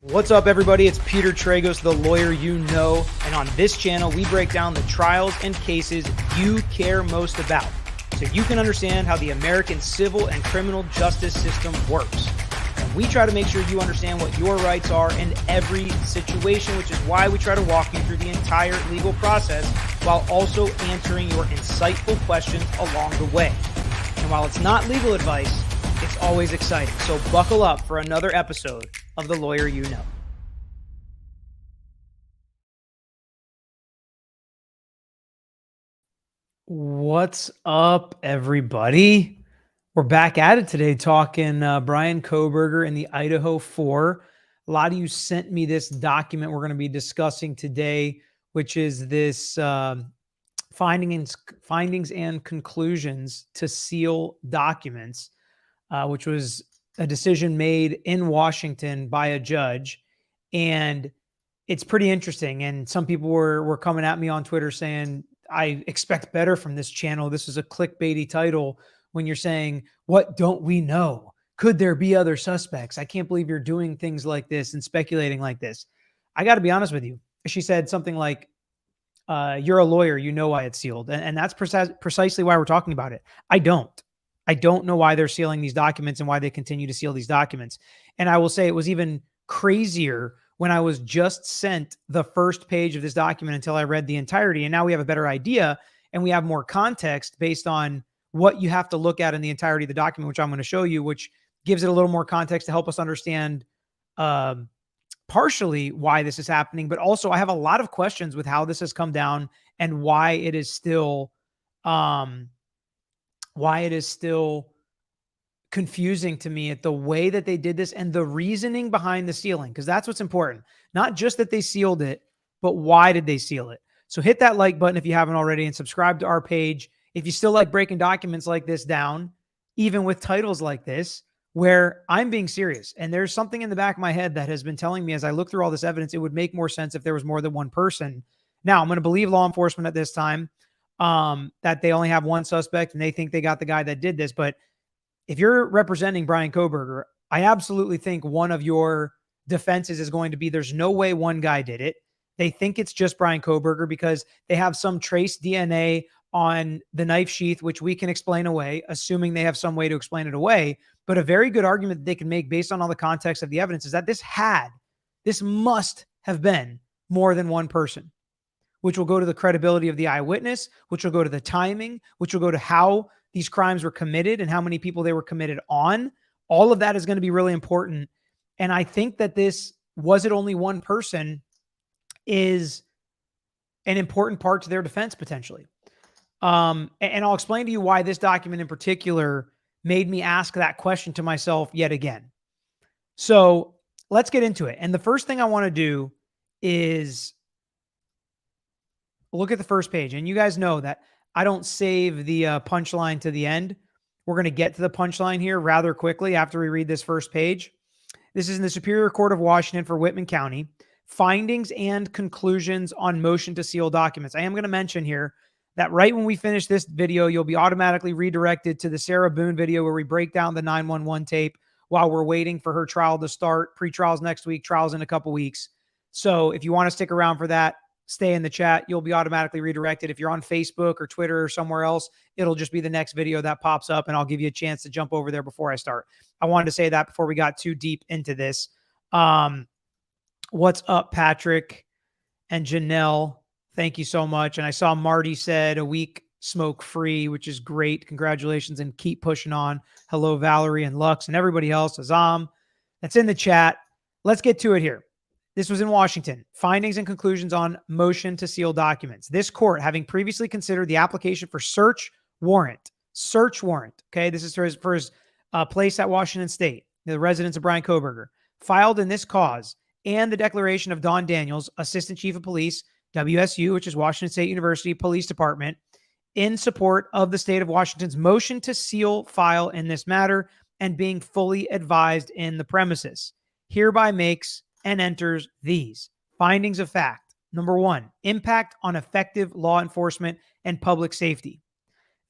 What's up, everybody? It's Peter Tragos, the lawyer you know, and on this channel, we break down the trials and cases you care most about so you can understand how the American civil and criminal justice system works. And we try to make sure you understand what your rights are in every situation, which is why we try to walk you through the entire legal process while also answering your insightful questions along the way. And while it's not legal advice, it's always exciting. So buckle up for another episode of The Lawyer You Know. What's up, everybody? We're back at it today talking Bryan Kohberger in the Idaho 4. A lot of you sent me this document we're going to be discussing today, which is this findings and conclusions to seal documents, which was a decision made in Washington by a judge. And it's pretty interesting. And some people were coming at me on Twitter saying, I expect better from this channel. This is a clickbaity title when you're saying, what don't we know? Could there be other suspects? I can't believe you're doing things like this and speculating like this. I got to be honest with you. She said something like, you're a lawyer, you know why it's sealed. And that's precisely why we're talking about it. I don't know why they're sealing these documents and why they continue to seal these documents. And I will say it was even crazier when I was just sent the first page of this document until I read the entirety. And now we have a better idea and we have more context based on what you have to look at in the entirety of the document, which I'm going to show you, which gives it a little more context to help us understand partially why this is happening. But also I have a lot of questions with how this has come down and why it is still confusing to me at the way that they did this and the reasoning behind the sealing, because that's what's important. Not just that they sealed it, but why did they seal it? So hit that like button if you haven't already and subscribe to our page. If you still like breaking documents like this down, even with titles like this, where I'm being serious. And there's something in the back of my head that has been telling me as I look through all this evidence, it would make more sense if there was more than one person. Now I'm going to believe law enforcement at this time, that they only have one suspect and they think they got the guy that did this. But if you're representing Bryan Kohberger, I absolutely think one of your defenses is going to be there's no way one guy did it. They think it's just Bryan Kohberger because they have some trace DNA on the knife sheath, which we can explain away, assuming they have some way to explain it away. But a very good argument that they can make based on all the context of the evidence is that this must have been more than one person, which will go to the credibility of the eyewitness, which will go to the timing, which will go to how these crimes were committed and how many people they were committed on. All of that is going to be really important. And I think that this, was it only one person, is an important part to their defense potentially. And I'll explain to you why this document in particular made me ask that question to myself yet again. So let's get into it. And the first thing I want to do is look at the first page. And you guys know that I don't save the punchline to the end. We're going to get to the punchline here rather quickly after we read this first page. This is in the Superior Court of Washington for Whitman County. Findings and conclusions on motion to seal documents. I am going to mention here that right when we finish this video, you'll be automatically redirected to the Sarah Boone video where we break down the 911 tape while we're waiting for her trial to start. Pre-trials next week, trials in a couple weeks. So if you want to stick around for that, stay in the chat. You'll be automatically redirected. If you're on Facebook or Twitter or somewhere else, it'll just be the next video that pops up and I'll give you a chance to jump over there before I start. I wanted to say that before we got too deep into this. What's up, Patrick and Janelle? Thank you so much. And I saw Marty said a week smoke free, which is great. Congratulations and keep pushing on. Hello, Valerie and Lux and everybody else. Azam, that's in the chat. Let's get to it here. This was in Washington. Findings and conclusions on motion to seal documents. This court, having previously considered the application for search warrant. Okay, this is for his place at Washington State, the residence of Bryan Kohberger, filed in this cause, and the declaration of Don Daniels, Assistant Chief of Police, WSU, which is Washington State University Police Department, in support of the state of Washington's motion to seal file in this matter and being fully advised in the premises, hereby makes and enters these findings of fact. Number one, impact on effective law enforcement and public safety.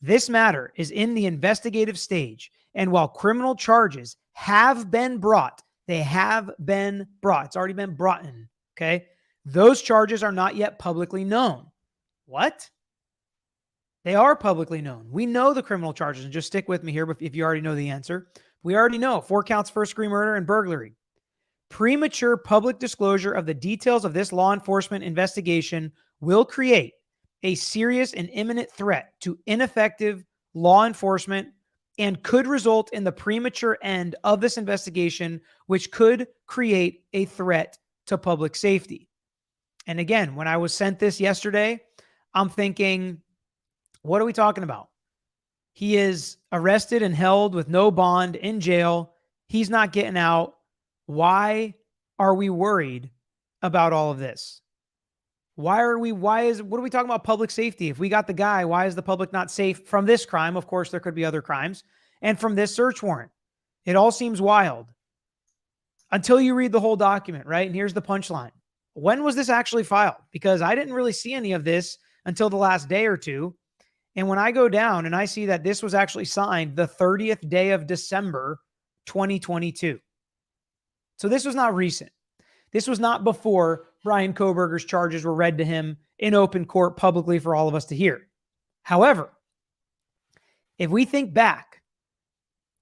This matter is in the investigative stage, and while criminal charges have been brought, They have been brought. It's already been brought in. Okay. Those charges are not yet publicly known. What? They are publicly known. We know the criminal charges, and just stick with me here if you already know the answer. We already know 4 counts, first-degree murder and burglary. Premature public disclosure of the details of this law enforcement investigation will create a serious and imminent threat to ineffective law enforcement and could result in the premature end of this investigation, which could create a threat to public safety. And again, when I was sent this yesterday, I'm thinking, what are we talking about? He is arrested and held with no bond in jail. He's not getting out. Why are we worried about all of this? What are we talking about public safety? If we got the guy, why is the public not safe from this crime? Of course, there could be other crimes. And from this search warrant. It all seems wild until you read the whole document, right? And here's the punchline. When was this actually filed? Because I didn't really see any of this until the last day or two. And when I go down and I see that this was actually signed the 30th day of December, 2022. So this was not recent. This was not before Bryan Kohberger's charges were read to him in open court publicly for all of us to hear. However, if we think back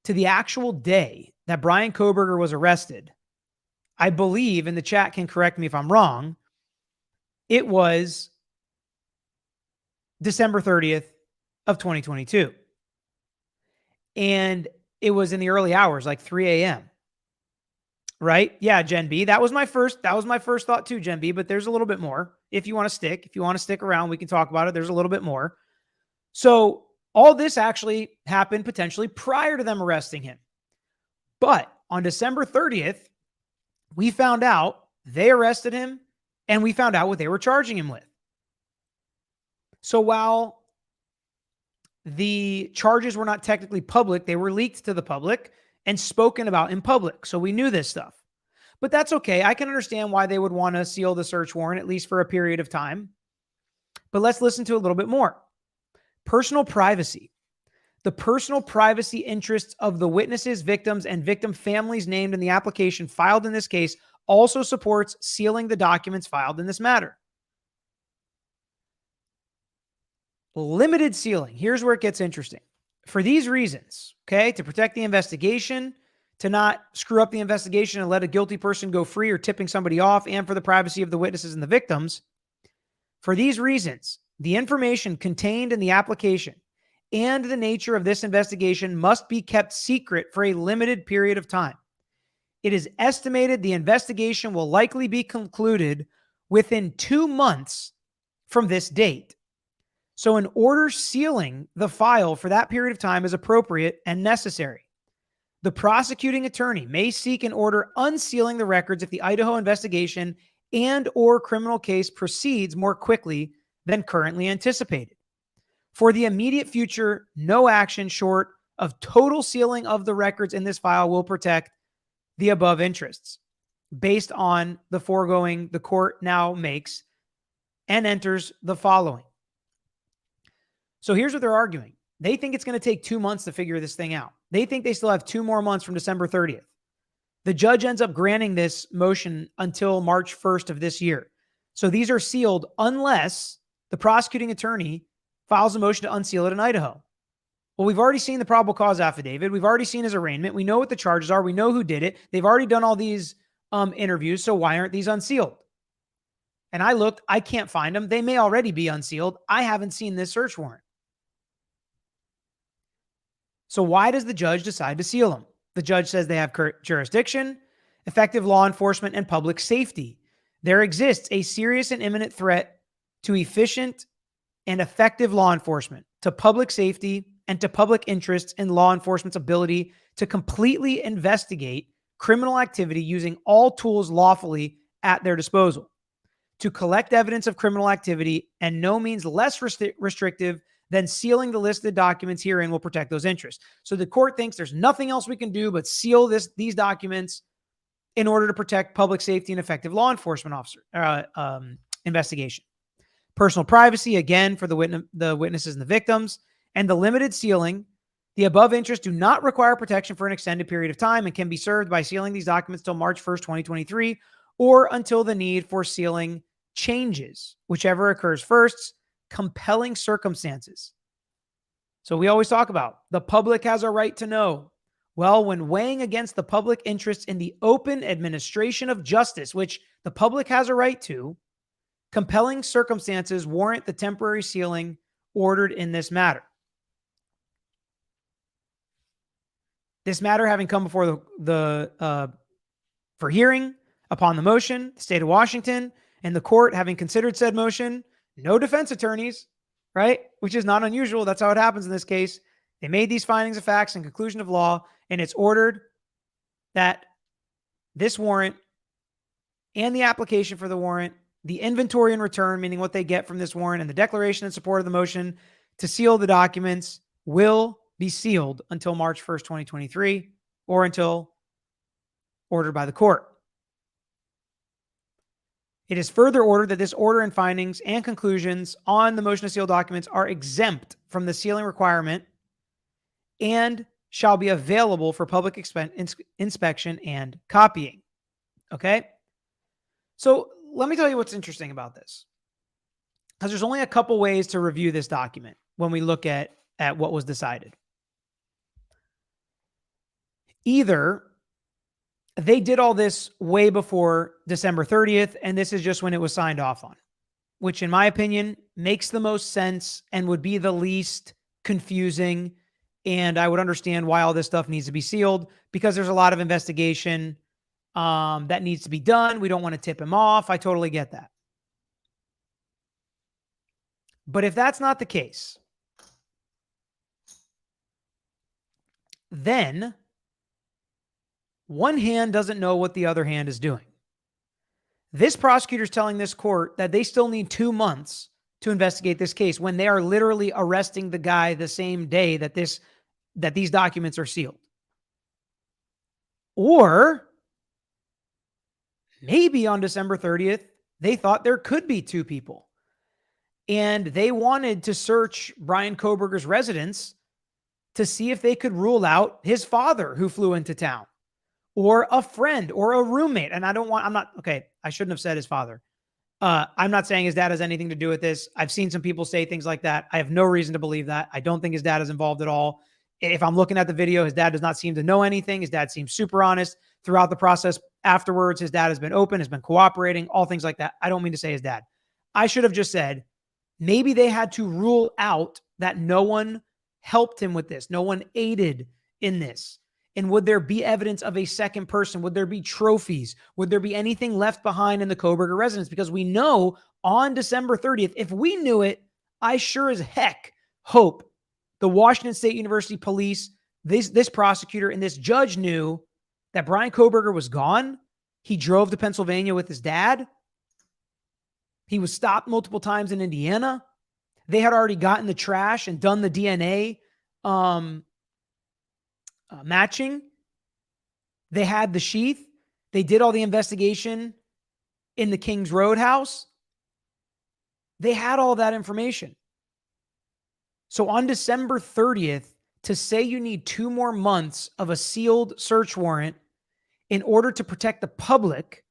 to the actual day that Bryan Kohberger was arrested, I believe, and the chat can correct me if I'm wrong, it was December 30th of 2022. And it was in the early hours, like 3 a.m. Right? Yeah, Gen B. That was my first thought too, Gen B, but there's a little bit more. If you want to stick around, we can talk about it. There's a little bit more. So all this actually happened potentially prior to them arresting him. But on December 30th, we found out they arrested him and we found out what they were charging him with. So while the charges were not technically public, they were leaked to the public and spoken about in public. So we knew this stuff. But that's okay. I can understand why they would want to seal the search warrant, at least for a period of time. But let's listen to a little bit more. Personal privacy. The personal privacy interests of the witnesses, victims, and victim families named in the application filed in this case also supports sealing the documents filed in this matter. Limited sealing. Here's where it gets interesting. For these reasons, okay, to protect the investigation, to not screw up the investigation and let a guilty person go free or tipping somebody off, and for the privacy of the witnesses and the victims, for these reasons, the information contained in the application and the nature of this investigation must be kept secret for a limited period of time. It is estimated the investigation will likely be concluded within 2 months from this date. So an order sealing the file for that period of time is appropriate and necessary. The prosecuting attorney may seek an order unsealing the records if the Idaho investigation and or criminal case proceeds more quickly than currently anticipated. For the immediate future, no action short of total sealing of the records in this file will protect the above interests. Based on the foregoing, the court now makes and enters the following. So here's what they're arguing. They think it's going to take 2 months to figure this thing out. They think they still have 2 more months from December 30th. The judge ends up granting this motion until March 1st of this year. So these are sealed unless the prosecuting attorney files a motion to unseal it in Idaho. Well, we've already seen the probable cause affidavit. We've already seen his arraignment. We know what the charges are. We know who did it. They've already done all these interviews. So why aren't these unsealed? And I looked, I can't find them. They may already be unsealed. I haven't seen this search warrant. So why does the judge decide to seal them? The judge says they have jurisdiction, effective law enforcement, and public safety. There exists a serious and imminent threat to efficient and effective law enforcement, to public safety, and to public interests in law enforcement's ability to completely investigate criminal activity using all tools lawfully at their disposal, to collect evidence of criminal activity, and no means less restrictive than sealing the listed documents herein will protect those interests. So the court thinks there's nothing else we can do but seal these documents in order to protect public safety and effective law enforcement investigation. Personal privacy, again, for the witnesses and the victims, and the limited sealing The above interests do not require protection for an extended period of time and can be served by sealing these documents till March 1st, 2023, or until the need for sealing changes, whichever occurs first. Compelling circumstances. So we always talk about the public has a right to know. Well, when weighing against the public interest in the open administration of justice, which the public has a right to, compelling circumstances warrant the temporary sealing ordered in this matter. This matter having come before for hearing upon the motion, the state of Washington, and the court having considered said motion, no defense attorneys, right? Which is not unusual. That's how it happens in this case. They made these findings of facts and conclusion of law, and it's ordered that this warrant and the application for the warrant, the inventory and return, meaning what they get from this warrant, and the declaration in support of the motion to seal the documents will be sealed until March 1st, 2023, or until ordered by the court. It is further ordered that this order and findings and conclusions on the motion to seal documents are exempt from the sealing requirement and shall be available for public inspection and copying. Okay? So let me tell you what's interesting about this. Because there's only a couple ways to review this document when we look at what was decided. Either they did all this way before December 30th, and this is just when it was signed off on, which in my opinion makes the most sense and would be the least confusing. And I would understand why all this stuff needs to be sealed, because there's a lot of investigation that needs to be done. We don't want to tip him off. I totally get that. But if that's not the case, then one hand doesn't know what the other hand is doing. This prosecutor is telling this court that they still need 2 months to investigate this case when they are literally arresting the guy the same day that these documents are sealed. Or maybe on December 30th, they thought there could be 2 people, and they wanted to search Bryan Kohberger's residence to see if they could rule out his father who flew into town, or a friend or a roommate. And I shouldn't have said his father. I'm not saying his dad has anything to do with this. I've seen some people say things like that. I have no reason to believe that. I don't think his dad is involved at all. If I'm looking at the video, his dad does not seem to know anything. His dad seems super honest throughout the process. Afterwards, his dad has been open, has been cooperating, all things like that. I don't mean to say his dad. I should have just said, maybe they had to rule out that no one helped him with this. No one aided in this. And would there be evidence of a second person? Would there be trophies? Would there be anything left behind in the Kohberger residence? Because we know on December 30th, if we knew it, I sure as heck hope the Washington State University police, this prosecutor and this judge knew that Bryan Kohberger was gone. He drove to Pennsylvania with his dad. He was stopped multiple times in Indiana. They had already gotten the trash and done the DNA matching. They had the sheath. They did all the investigation in the Kings Road house. They had all that information. So on December 30th, to say you need 2 more months of a sealed search warrant in order to protect the public,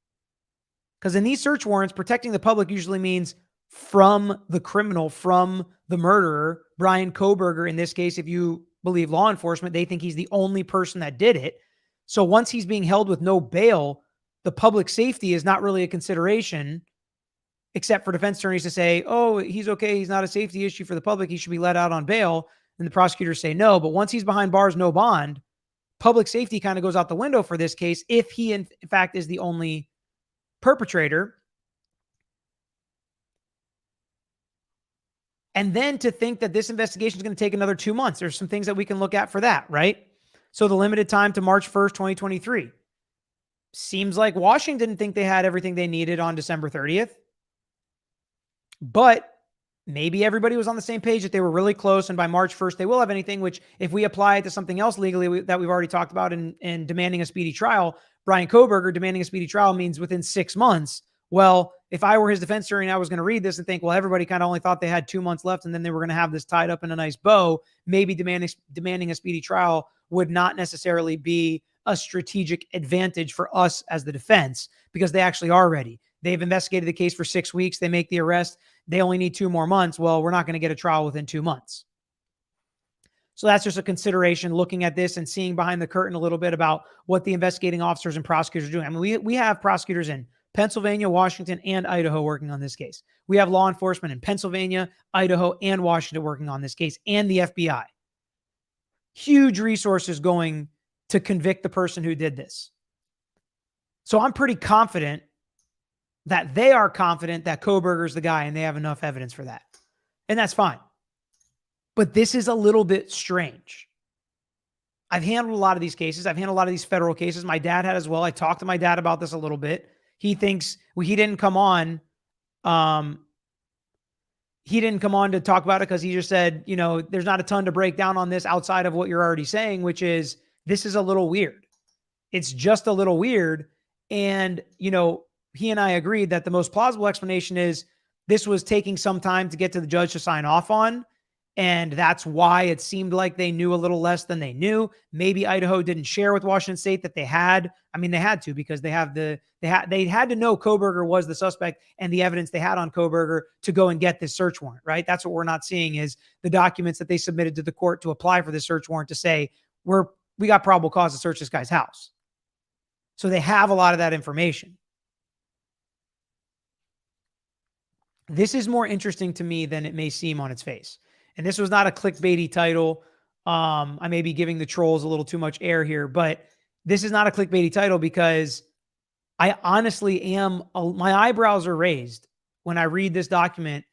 because in these search warrants, protecting the public usually means from the criminal, from the murderer, Bryan Kohberger. In this case, if you believe law enforcement, they think he's the only person that did it. So once he's being held with no bail, the public safety is not really a consideration, except for defense attorneys to say, oh, he's okay, he's not a safety issue for the public, he should be let out on bail. And the prosecutors say no. But once he's behind bars, no bond, public safety kind of goes out the window for this case if he in fact is the only perpetrator. And then to think that this investigation is going to take another 2 months. There's some things that we can look at for that, right? So the limited time to March 1st, 2023. Seems like Washington didn't think they had everything they needed on December 30th. But maybe everybody was on the same page that they were really close, and by March 1st, they will have anything, which if we apply it to something else legally that we've already talked about in demanding a speedy trial, Bryan Kohberger demanding a speedy trial means within 6 months. Well, if I were his defense attorney and I was going to read this and think, well, everybody kind of only thought they had 2 months left and then they were going to have this tied up in a nice bow, maybe demanding a speedy trial would not necessarily be a strategic advantage for us as the defense, because they actually are ready. They've investigated the case for 6 weeks. They make the arrest. They only need 2 more months. Well, we're not going to get a trial within 2 months. So that's just a consideration looking at this and seeing behind the curtain a little bit about what the investigating officers and prosecutors are doing. I mean, we have prosecutors in Pennsylvania, Washington, and Idaho working on this case. We have law enforcement in Pennsylvania, Idaho, and Washington working on this case, and the FBI. Huge resources going to convict the person who did this. So I'm pretty confident that they are confident that Kohberger's the guy and they have enough evidence for that. And that's fine. But this is a little bit strange. I've handled a lot of these cases. I've handled a lot of these federal cases. My dad had as well. I talked to my dad about this a little bit. He thinks he didn't come on. He didn't come on to talk about it because he just said, there's not a ton to break down on this outside of what you're already saying, which is this is a little weird. It's just a little weird. And, he and I agreed that the most plausible explanation is this was taking some time to get to the judge to sign off on. And that's why it seemed like they knew a little less than they knew. Maybe Idaho didn't share with Washington State that they had. I mean, they had to, because they had to know Kohberger was the suspect and the evidence they had on Kohberger to go and get this search warrant, right? That's what we're not seeing is the documents that they submitted to the court to apply for this search warrant to say, we got probable cause to search this guy's house. So they have a lot of that information. This is more interesting to me than it may seem on its face. And this was not a clickbaity title. I may be giving the trolls a little too much air here, but this is not a clickbaity title because I honestly my eyebrows are raised when I read this document.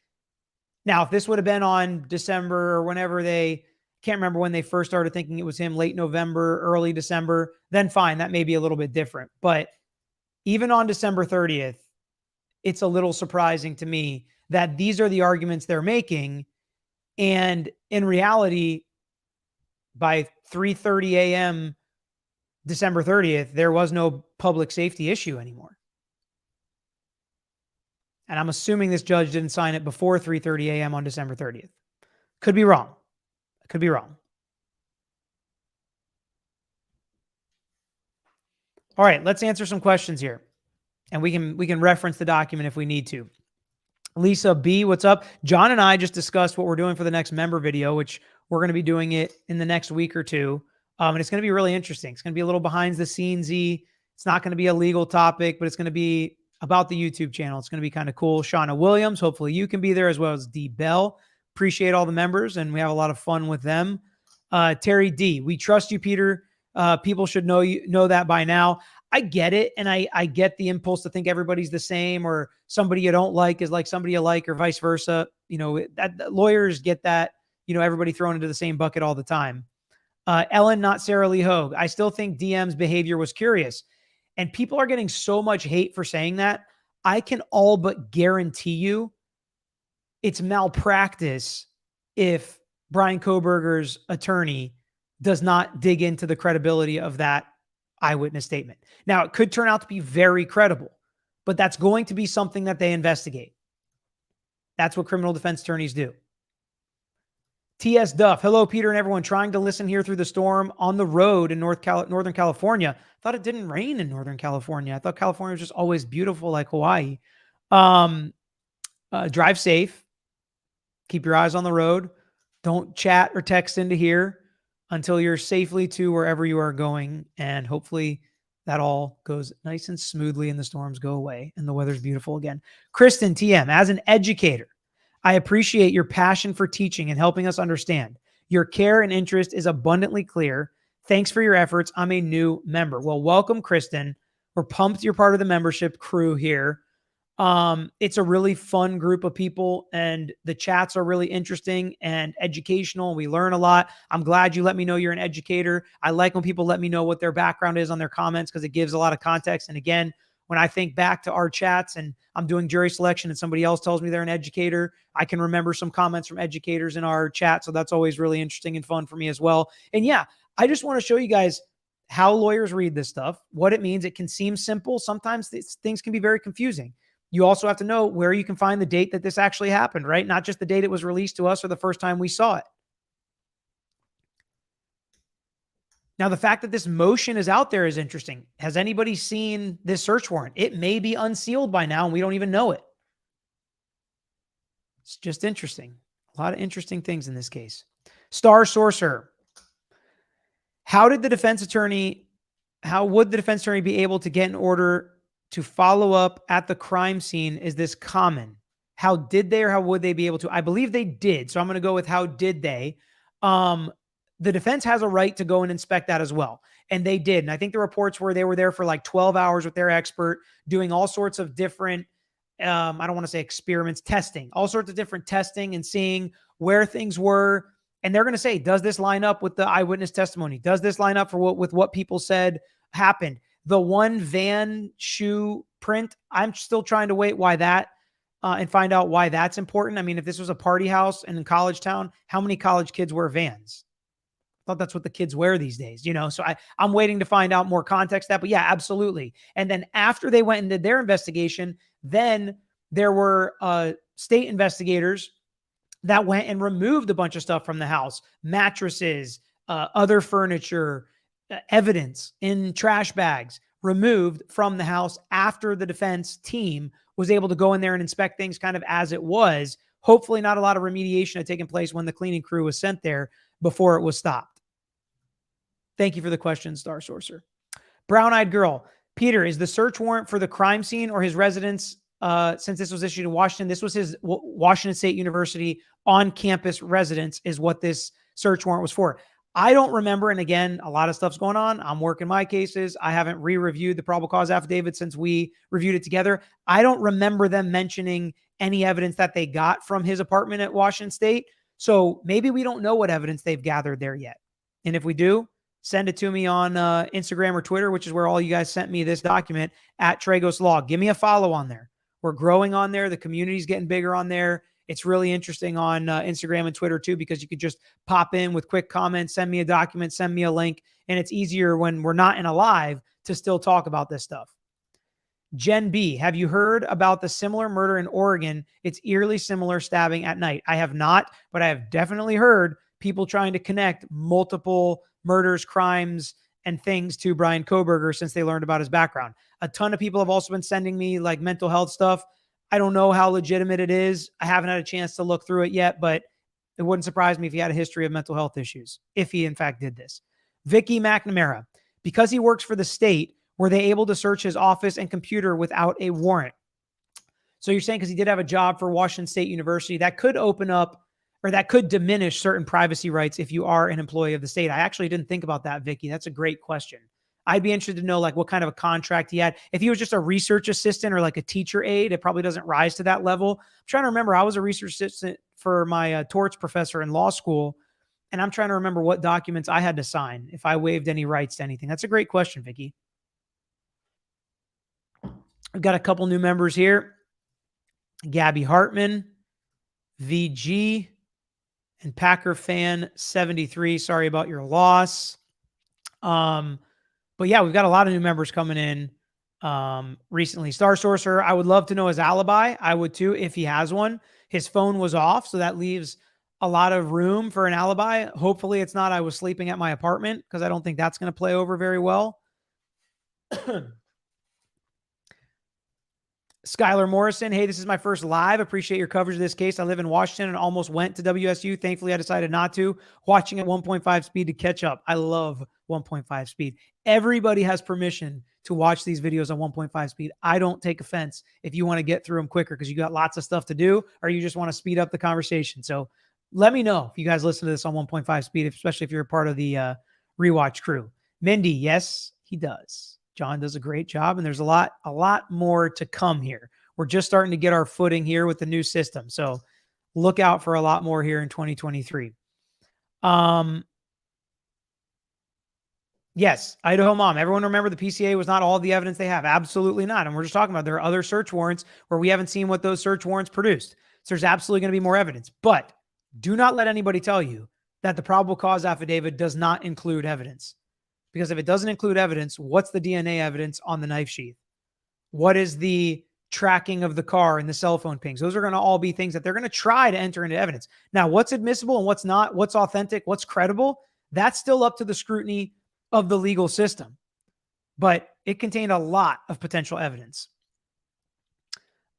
Now, if this would have been on December or whenever can't remember when they first started thinking it was him, late November, early December, then fine, that may be a little bit different. But even on December 30th, it's a little surprising to me that these are the arguments they're making. And in reality, by 3:30 a.m. December 30th, there was no public safety issue anymore. And I'm assuming this judge didn't sign it before 3:30 a.m. on December 30th. Could be wrong. Could be wrong. All right, let's answer some questions here. And we can reference the document if we need to. Lisa B, what's up? John and I just discussed what we're doing for the next member video, which we're going to be doing it in the next week or two. And it's going to be really interesting. It's going to be a little behind the scenes-y. It's not going to be a legal topic, but it's going to be about the YouTube channel. It's going to be kind of cool. Shauna Williams, hopefully you can be there, as well as D Bell. Appreciate all the members, and we have a lot of fun with them. Terry D, we trust you, Peter. People should know that by now. I get it, and I get the impulse to think everybody's the same, or somebody you don't like is like somebody you like, or vice versa. That lawyers get that, everybody thrown into the same bucket all the time. Ellen, not Sarah Lee Hogue. I still think DM's behavior was curious, and people are getting so much hate for saying that. I can all but guarantee you it's malpractice if Bryan Kohberger's attorney does not dig into the credibility of that eyewitness statement. Now, it could turn out to be very credible, but that's going to be something that they investigate. That's what criminal defense attorneys do. T.S. Duff, hello, Peter and everyone. Trying to listen here through the storm on the road in Northern California. Thought it didn't rain in Northern California. I thought California was just always beautiful like Hawaii. Drive safe. Keep your eyes on the road. Don't chat or text into here until you're safely to wherever you are going. And hopefully that all goes nice and smoothly and the storms go away and the weather's beautiful again. Kristen TM, as an educator, I appreciate your passion for teaching and helping us understand. Your care and interest is abundantly clear. Thanks for your efforts. I'm a new member. Well, welcome, Kristen. We're pumped you're part of the membership crew here. It's a really fun group of people, and the chats are really interesting and educational. We learn a lot. I'm glad you let me know you're an educator. I like when people let me know what their background is on their comments, because it gives a lot of context. And again, when I think back to our chats and I'm doing jury selection and somebody else tells me they're an educator, I can remember some comments from educators in our chat. So that's always really interesting and fun for me as well. And yeah, I just want to show you guys how lawyers read this stuff, what it means. It can seem simple. Sometimes things can be very confusing. you also have to know where you can find the date that this actually happened, right? Not just the date it was released to us or the first time we saw it. Now, the fact that this motion is out there is interesting. Has anybody seen this search warrant? It may be unsealed by now and we don't even know it. It's just interesting. A lot of interesting things in this case. Star Sorcerer. How would the defense attorney be able to get an order to follow up at the crime scene? Is this common? How did they or how would they be able to? I believe they did. So I'm going to go with how did they. The defense has a right to go and inspect that as well. And they did. And I think the reports were they were there for like 12 hours with their expert doing all sorts of different, I don't want to say experiments, testing, all sorts of different testing and seeing where things were. And they're going to say, does this line up with the eyewitness testimony? Does this line up with what people said happened? The one van shoe print, I'm still trying to wait why that and find out why that's important. I mean, if this was a party house and in college town, how many college kids wear Vans? I thought that's what the kids wear these days, So I'm waiting to find out more context that, but yeah, absolutely. And then after they went and did their investigation, then there were state investigators that went and removed a bunch of stuff from the house, mattresses, other furniture, evidence in trash bags removed from the house after the defense team was able to go in there and inspect things kind of as it was. Hopefully not a lot of remediation had taken place when the cleaning crew was sent there before it was stopped. Thank you for the question, Star Sorcerer. Brown-eyed girl. Peter, is the search warrant for the crime scene or his residence? Since this was issued in Washington, this was his Washington State University on-campus residence is what this search warrant was for. I don't remember. And again, a lot of stuff's going on. I'm working my cases. I haven't re-reviewed the probable cause affidavit since we reviewed it together. I don't remember them mentioning any evidence that they got from his apartment at Washington State. So maybe we don't know what evidence they've gathered there yet. And if we do, send it to me on Instagram or Twitter, which is where all you guys sent me this document at Tragos Law. Give me a follow on there. We're growing on there. The community's getting bigger on there. It's really interesting on Instagram and Twitter too, because you could just pop in with quick comments, send me a document, send me a link. And it's easier when we're not in a live to still talk about this stuff. Jen B, have you heard about the similar murder in Oregon? It's eerily similar stabbing at night. I have not, but I have definitely heard people trying to connect multiple murders, crimes, and things to Bryan Kohberger since they learned about his background. A ton of people have also been sending me like mental health stuff. I don't know how legitimate it is. I haven't had a chance to look through it yet, but it wouldn't surprise me if he had a history of mental health issues, if he in fact did this. Vicky McNamara, because he works for the state, were they able to search his office and computer without a warrant? So you're saying because he did have a job for Washington State University, that could open up or that could diminish certain privacy rights if you are an employee of the state. I actually didn't think about that, Vicky. That's a great question. I'd be interested to know like what kind of a contract he had. If he was just a research assistant or like a teacher aide, it probably doesn't rise to that level. I'm trying to remember. I was a research assistant for my torts professor in law school, and I'm trying to remember what documents I had to sign if I waived any rights to anything. That's a great question, Vicky. I've got a couple new members here. Gabby Hartman, VG, and Packer Fan 73. Sorry about your loss. But yeah, we've got a lot of new members coming in recently. Star Sorcerer, I would love to know his alibi. I would too, if he has one. His phone was off, so that leaves a lot of room for an alibi. Hopefully it's not I was sleeping at my apartment, because I don't think that's going to play over very well. Skylar Morrison, hey, this is my first live. Appreciate your coverage of this case. I live in Washington and almost went to WSU. Thankfully, I decided not to. Watching at 1.5 speed to catch up. I love 1.5 speed. Everybody has permission to watch these videos on 1.5 speed. I don't take offense if you want to get through them quicker because you got lots of stuff to do or you just want to speed up the conversation. So let me know if you guys listen to this on 1.5 speed, especially if you're a part of the rewatch crew. Mindy, yes, he does. John does a great job, and there's a lot more to come here. We're just starting to get our footing here with the new system. So look out for a lot more here in 2023. Yes, Idaho Mom. Everyone remember the PCA was not all the evidence they have. Absolutely not. And we're just talking about there are other search warrants where we haven't seen what those search warrants produced. So there's absolutely going to be more evidence. But do not let anybody tell you that the probable cause affidavit does not include evidence. Because if it doesn't include evidence, what's the DNA evidence on the knife sheath? What is the tracking of the car and the cell phone pings. Those are going to all be things that they're going to try to enter into evidence. Now, what's admissible and what's not, what's authentic, what's credible, that's still up to the scrutiny of the legal system. But it contained a lot of potential evidence.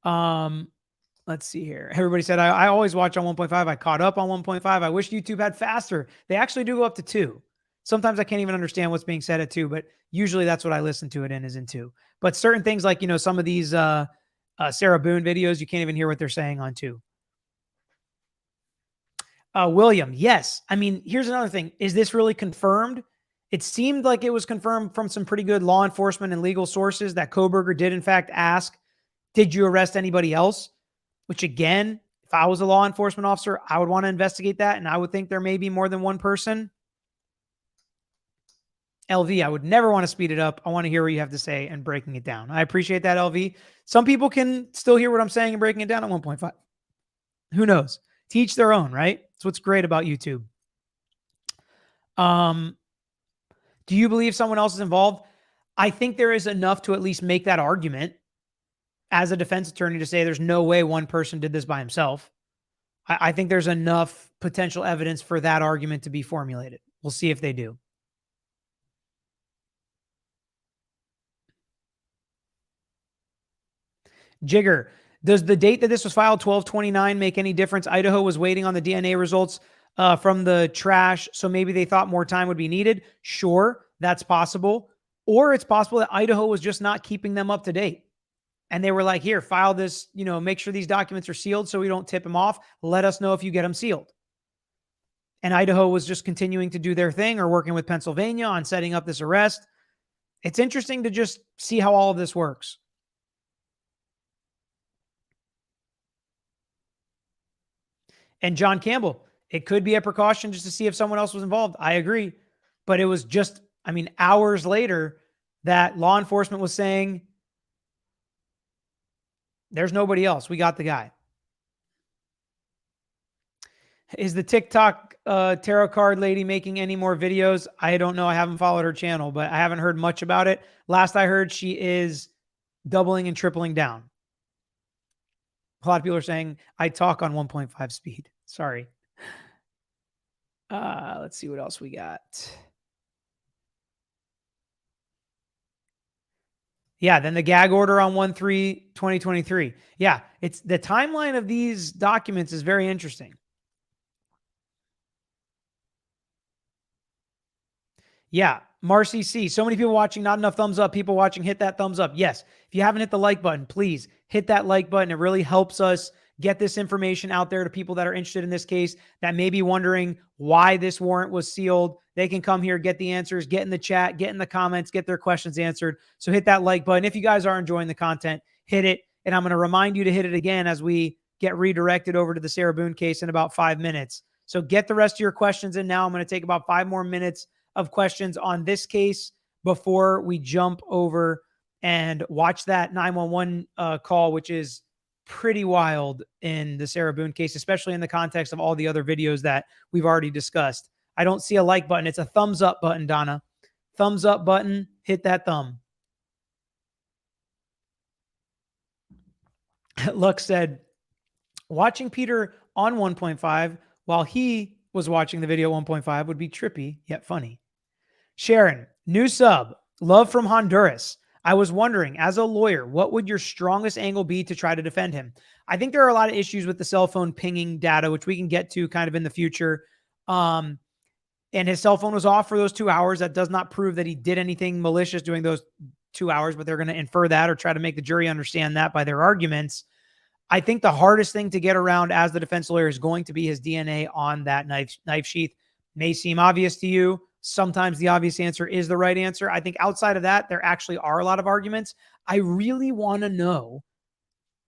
Let's see here. Everybody said, I always watch on 1.5. I caught up on 1.5. I wish YouTube had faster. They actually do go up to 2. Sometimes I can't even understand what's being said at 2, but usually that's what I listen to it in, is in 2. But certain things like, some of these Sarah Boone videos, you can't even hear what they're saying on 2. William, yes. I mean, here's another thing. Is this really confirmed? It seemed like it was confirmed from some pretty good law enforcement and legal sources that Kohberger did in fact ask, did you arrest anybody else? Which again, if I was a law enforcement officer, I would want to investigate that. And I would think there may be more than one person. LV, I would never want to speed it up. I want to hear what you have to say and breaking it down. I appreciate that, LV. Some people can still hear what I'm saying and breaking it down at 1.5. Who knows? Teach their own, right? That's what's great about YouTube. Do you believe someone else is involved? I think there is enough to at least make that argument as a defense attorney to say there's no way one person did this by himself. I think there's enough potential evidence for that argument to be formulated. We'll see if they do. Jigger, does the date that this was filed, 12/29, make any difference? Idaho was waiting on the DNA results from the trash, so maybe they thought more time would be needed. Sure, that's possible. Or it's possible that Idaho was just not keeping them up to date. And they were like, here, file this, make sure these documents are sealed so we don't tip them off. Let us know if you get them sealed. And Idaho was just continuing to do their thing or working with Pennsylvania on setting up this arrest. It's interesting to just see how all of this works. And John Campbell, it could be a precaution just to see if someone else was involved. I agree. But it was just, hours later that law enforcement was saying, there's nobody else. We got the guy. Is the TikTok tarot card lady making any more videos? I don't know. I haven't followed her channel, but I haven't heard much about it. Last I heard, she is doubling and tripling down. A lot of people are saying I talk on 1.5 speed. Sorry. Let's see what else we got. Yeah, then the gag order on 1/3/2023. Yeah, it's the timeline of these documents is very interesting. Yeah, Marcy C. So many people watching, not enough thumbs up. People watching, hit that thumbs up. Yes, if you haven't hit the like button, please hit that like button. It really helps us get this information out there to people that are interested in this case that may be wondering why this warrant was sealed. They can come here, get the answers, get in the chat, get in the comments, get their questions answered. So hit that like button. If you guys are enjoying the content, hit it. And I'm going to remind you to hit it again as we get redirected over to the Sarah Boone case in about 5 minutes. So get the rest of your questions in now. I'm going to take about 5 more minutes of questions on this case before we jump over and watch that 911 call, which is pretty wild in the Sarah Boone case, especially in the context of all the other videos that we've already discussed. I don't see a like button. It's a thumbs up button, Donna. Thumbs up button. Hit that thumb. Lux said, watching Peter on 1.5 while he was watching the video 1.5 would be trippy yet funny. Sharon, new sub, love from Honduras. I was wondering, as a lawyer, what would your strongest angle be to try to defend him? I think there are a lot of issues with the cell phone pinging data, which we can get to kind of in the future. And his cell phone was off for those 2 hours. That does not prove that he did anything malicious during those 2 hours, but they're going to infer that or try to make the jury understand that by their arguments. I think the hardest thing to get around as the defense lawyer is going to be his DNA on that knife sheath. May seem obvious to you. Sometimes the obvious answer is the right answer. I think outside of that, there actually are a lot of arguments. I really want to know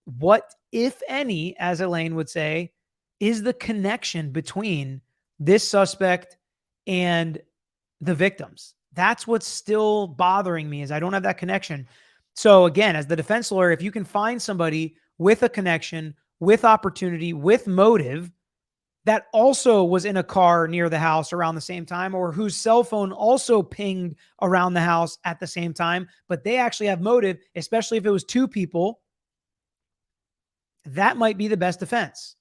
what, if any, as Elaine would say, is the connection between this suspect and the victims. That's what's still bothering me, is I don't have that connection. So again, as the defense lawyer, if you can find somebody with a connection, with opportunity, with motive, that also was in a car near the house around the same time, or whose cell phone also pinged around the house at the same time, but they actually have motive, especially if it was 2 people, that might be the best defense.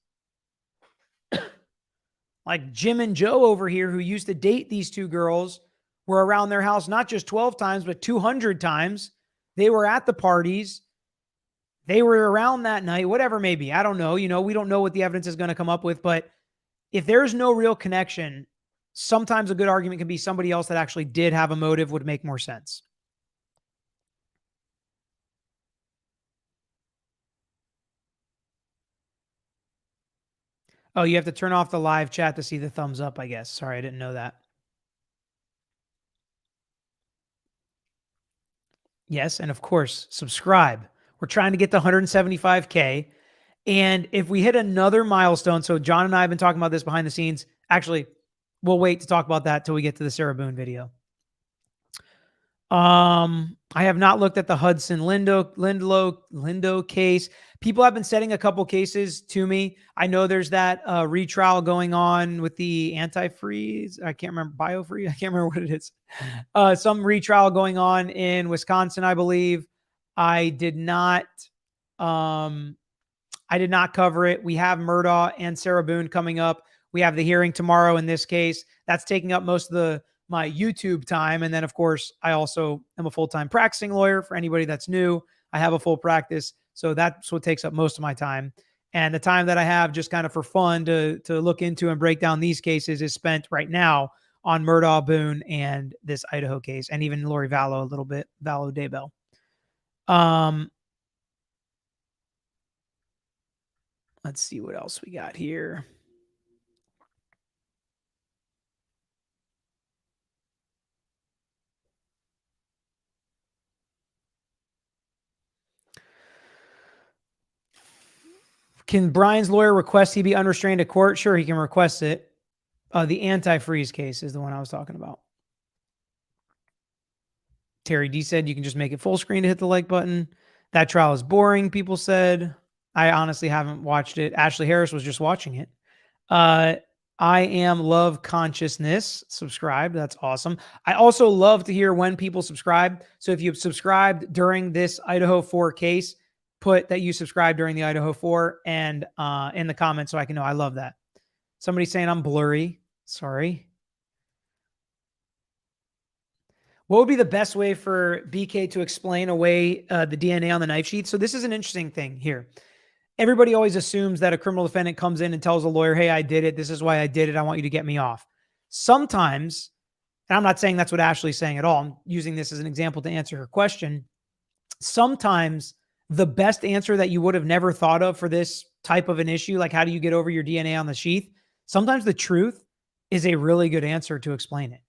Like Jim and Joe over here, who used to date these two girls, were around their house not just 12 times, but 200 times. They were at the parties. They were around that night, whatever it may be. I don't know. You know, we don't know what the evidence is going to come up with, but if there's no real connection, sometimes a good argument can be somebody else that actually did have a motive would make more sense. Oh, you have to turn off the live chat to see the thumbs up, I guess. Sorry, I didn't know that. Yes, and of course, subscribe. We're trying to get to 175K. And if we hit another milestone, so John and I have been talking about this behind the scenes. Actually, we'll wait to talk about that till we get to the Sarah Boone video. I have not looked at the Hudson Lindo case. People have been setting a couple cases to me. I know there's that retrial going on with the antifreeze. I can't remember, biofreeze. I can't remember what it is. Some retrial going on in Wisconsin, I believe. I did not cover it. We have Murdaugh and Sarah Boone coming up. We have the hearing tomorrow in this case. That's taking up most of my YouTube time. And then, of course, I also am a full-time practicing lawyer. For anybody that's new, I have a full practice. So that's what takes up most of my time. And the time that I have just kind of for fun to look into and break down these cases is spent right now on Murdaugh, Boone, and this Idaho case, and even Lori Vallow a little bit, Vallow Daybell. Let's see what else we got here. Can Bryan's lawyer request he be unrestrained at court? Sure, he can request it. The antifreeze case is the one I was talking about. Terry D said you can just make it full screen to hit the like button. That trial is boring, people said. I honestly haven't watched it. Ashley Harris was just watching it. I am Love Consciousness. Subscribed. That's awesome. I also love to hear when people subscribe. So if you've subscribed during this Idaho 4 case, put that you subscribed during the Idaho 4 and in the comments so I can know. I love that. Somebody's saying I'm blurry. Sorry. What would be the best way for BK to explain away the DNA on the knife sheath? So this is an interesting thing here. Everybody always assumes that a criminal defendant comes in and tells a lawyer, hey, I did it. This is why I did it. I want you to get me off. Sometimes, and I'm not saying that's what Ashley's saying at all. I'm using this as an example to answer her question. Sometimes the best answer that you would have never thought of for this type of an issue, like how do you get over your DNA on the sheath? Sometimes the truth is a really good answer to explain it.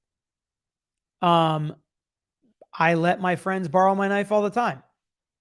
I let my friends borrow my knife all the time.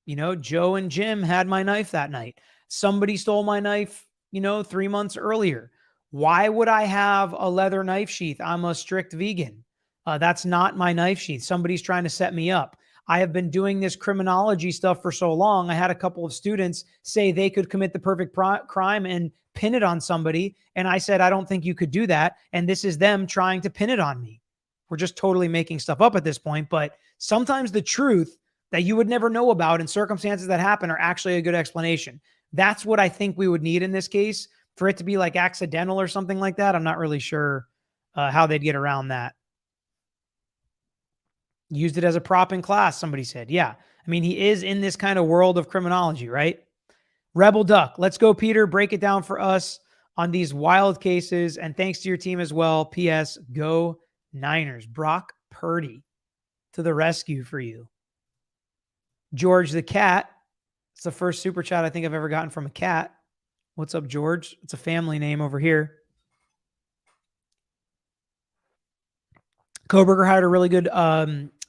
You know, Joe and Jim had my knife that night. Somebody stole my knife, 3 months earlier. Why would I have a leather knife sheath? I'm a strict vegan. That's not my knife sheath. Somebody's trying to set me up. I have been doing this criminology stuff for so long. I had a couple of students say they could commit the perfect crime and pin it on somebody. And I said, I don't think you could do that. And this is them trying to pin it on me. We're just totally making stuff up at this point. But sometimes the truth that you would never know about in circumstances that happen are actually a good explanation. That's what I think we would need in this case. For it to be like accidental or something like that, I'm not really sure how they'd get around that. Used it as a prop in class, somebody said. Yeah. I mean, he is in this kind of world of criminology, right? Rebel Duck. Let's go, Peter. Break it down for us on these wild cases. And thanks to your team as well. P.S. Go Niners. Brock Purdy to the rescue for you. George the Cat. It's the first super chat I think I've ever gotten from a cat. What's up, George? It's a family name over here. Kohberger hired a really good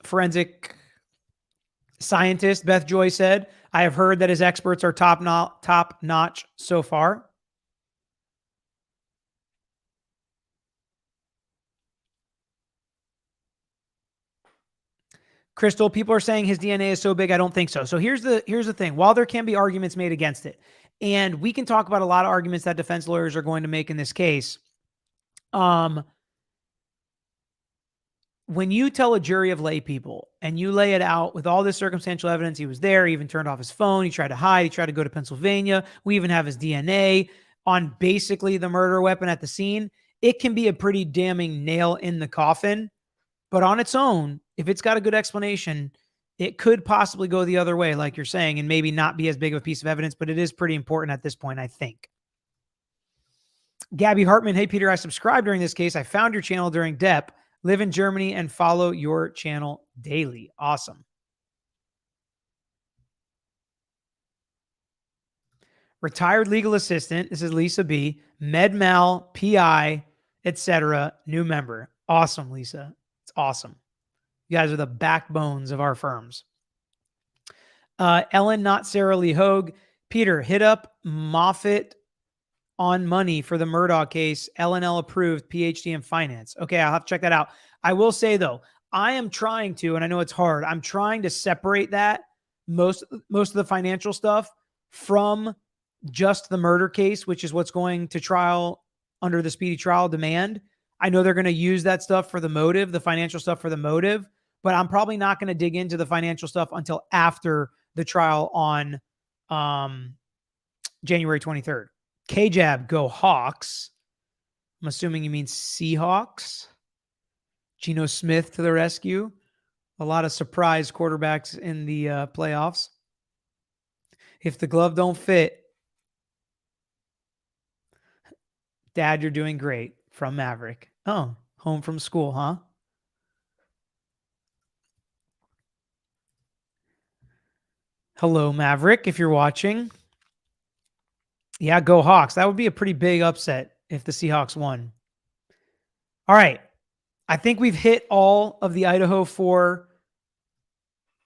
forensic scientist, Beth Joy said. I have heard that his experts are top notch so far. Crystal, people are saying his DNA is so big. I don't think so. So here's the thing. While there can be arguments made against it, and we can talk about a lot of arguments that defense lawyers are going to make in this case, when you tell a jury of lay people and you lay it out with all this circumstantial evidence, he was there, he even turned off his phone, he tried to hide, he tried to go to Pennsylvania, we even have his DNA on basically the murder weapon at the scene, it can be a pretty damning nail in the coffin. But on its own, if it's got a good explanation, it could possibly go the other way, like you're saying, and maybe not be as big of a piece of evidence, but it is pretty important at this point, I think. Gabby Hartman, hey, Peter, I subscribed during this case. I found your channel during DEP, live in Germany, and follow your channel daily. Awesome. Retired legal assistant. This is Lisa B. MedMal, PI, etc. New member. Awesome, Lisa. It's awesome. You guys are the backbones of our firms. Ellen, not Sarah Lee Hogue. Peter, hit up Moffitt on money for the Murdaugh case. LNL approved, PhD in finance. Okay, I'll have to check that out. I will say, though, I am trying to, and I know it's hard, I'm trying to separate that, most of the financial stuff, from just the murder case, which is what's going to trial under the speedy trial demand. I know they're going to use that stuff for the motive, the financial stuff for the motive, but I'm probably not going to dig into the financial stuff until after the trial on January 23rd. K-Jab, go Hawks. I'm assuming you mean Seahawks. Geno Smith to the rescue. A lot of surprise quarterbacks in the playoffs. If the glove don't fit, Dad, you're doing great. From Maverick. Oh, home from school, huh? Hello, Maverick, if you're watching. Yeah, go Hawks. That would be a pretty big upset if the Seahawks won. All right. I think we've hit all of the Idaho 4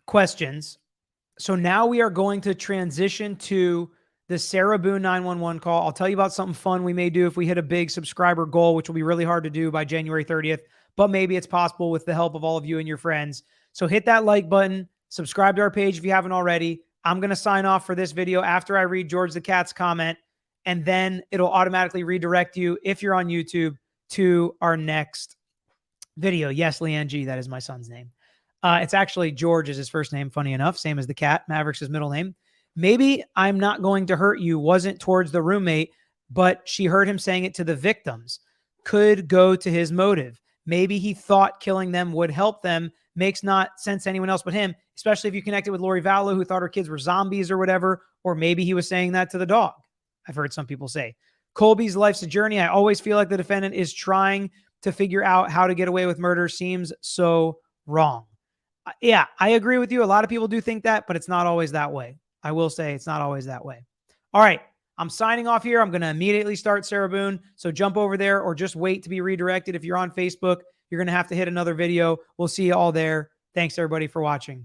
questions. So now we are going to transition to the Sarah Boone 911 call. I'll tell you about something fun we may do if we hit a big subscriber goal, which will be really hard to do by January 30th, but maybe it's possible with the help of all of you and your friends. So hit that like button, subscribe to our page if you haven't already. I'm going to sign off for this video after I read George the Cat's comment, and then it'll automatically redirect you, if you're on YouTube, to our next video. Yes, Leanne G, that is my son's name. It's actually George is his first name, funny enough, same as the cat. Maverick's his middle name. Maybe I'm not going to hurt you wasn't towards the roommate, but she heard him saying it to the victims. Could go to his motive. Maybe he thought killing them would help them. Makes not sense to anyone else but him, especially if you connected with Lori Vallow, who thought her kids were zombies or whatever, or maybe he was saying that to the dog. I've heard some people say. Colby's life's a journey. I always feel like the defendant is trying to figure out how to get away with murder. Seems so wrong. Yeah, I agree with you. A lot of people do think that, but it's not always that way. I will say it's not always that way. All right. I'm signing off here. I'm going to immediately start Sarah Boone. So jump over there or just wait to be redirected. If you're on Facebook, you're going to have to hit another video. We'll see you all there. Thanks everybody for watching.